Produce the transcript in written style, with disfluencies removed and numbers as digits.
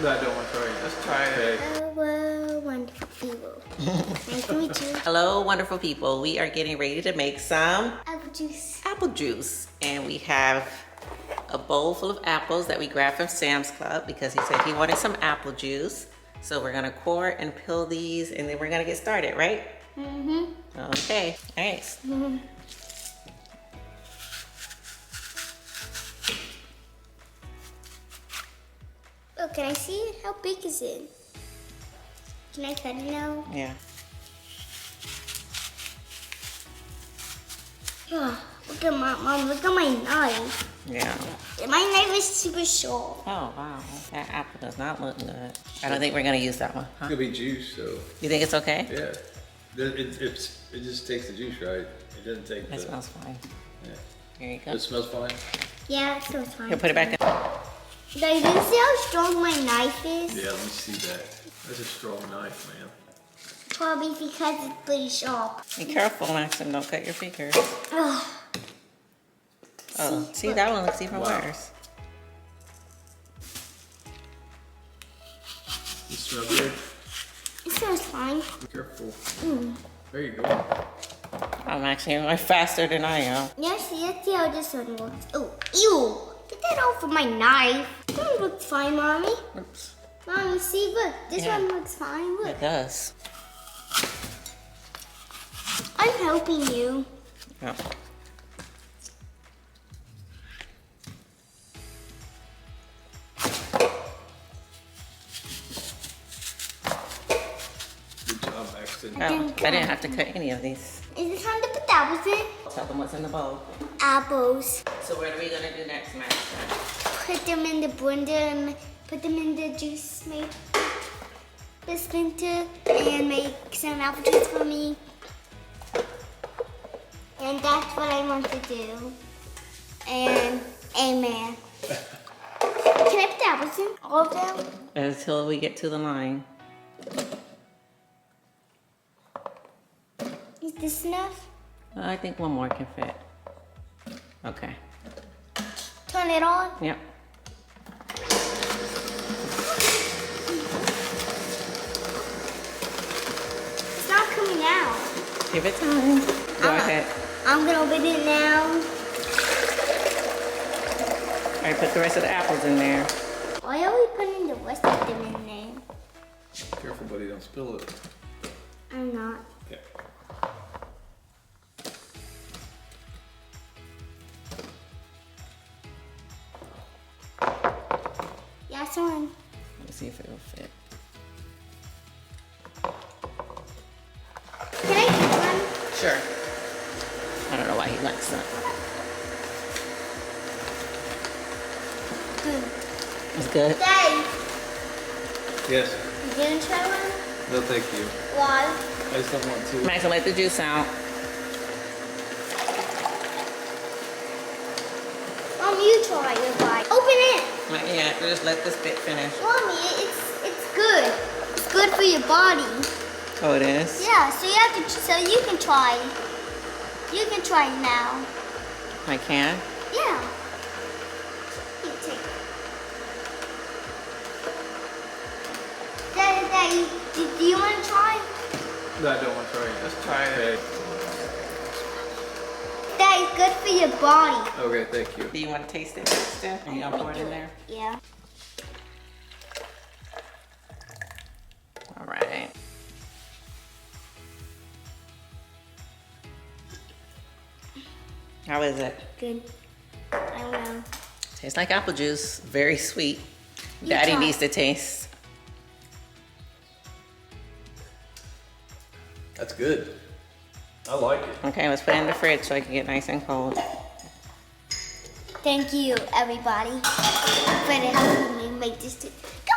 No, I don't want to try it. Let's try it. Hello, wonderful people. Nice to meet you. Hello, wonderful people. We are getting ready to make some Apple juice. apple juice. And we have a bowl full of apples that we grabbed from Sam's Club because he said he wanted some apple juice. So we're gonna core and peel these and then we're gonna get started, right? Mm-hmm. Okay, all right. Mm-hmm. Oh, can I see it? How big is it? Can I cut it now? Yeah. Oh, look at Mom, look at my knife. Yeah. My knife is super sharp. Oh, wow. That apple does not look good. I don't think we're gonna use that one, huh? It's gonna be juice, so You think it's okay? yeah. It just takes the juice, right? It doesn't take That the. smells fine. Yeah. Here you go. It smells fine. Yeah, it smells fine. Here, put it back in. Guys, do you see how strong my knife is? Yeah, let me see that. That's a strong knife, man. Probably because it's pretty sharp. Be careful, Max, and don't cut your fingers. Ugh. Oh, see, look. that one looks even Wow. worse. You smell good? It smells fine. Be careful. Mm. There you go. I'm actually going faster than I am. Yes, let's see how this one works. Oh, ew! Get that off of my knife. This one looks fine, Mommy. Oops. Mommy, see, look. This Yeah. one looks fine. Look. It does. I'm helping you. Yeah. Good job, Maxton. Oh, I didn't have to cut any of these. Is it time to put the apples in? Tell them what's in the bowl. Apples. So what are we gonna do next, Max? Put them in the blender and put them in the juice dispenser and make some apple juice for me. And that's what I want to do. And amen. Can I put the apples in? All of them? Until we get to the line. Is this enough? I think one more can fit. Okay. Turn it on. Yep. It's not coming out. Give it time. Go ahead. I'm gonna open it now. All right, put the rest of the apples in there. Why are we putting the rest of them in there? Careful, buddy, don't spill it. I'm not. Okay. Yeah, son. Let's see if it will fit. Can I get one? Sure. I don't know why he likes that. Good. It's good. Daddy, Yes. you didn't try one? No, thank you. Why? I just don't want to. Max, let the juice out. Mom, you try it. Why? Open it. Not yet. Just let this bit finish. Mommy, it's good. It's good for your body. Oh, it is? Yeah, so you can try. You can try now. I can? Yeah. You take it. Daddy, do you want to try? No, I don't want to try it. Let's try it. That is good for your body. Okay, thank you. Do you want to taste it, Steph? Are you going to pour it in there? Yeah. All right. How is it? Good. I will. Tastes like apple juice. Very sweet. You Daddy try. needs to taste. That's good. I like it. Okay, let's put it in the fridge so it can get nice and cold. Thank you, everybody, for helping me make this. Come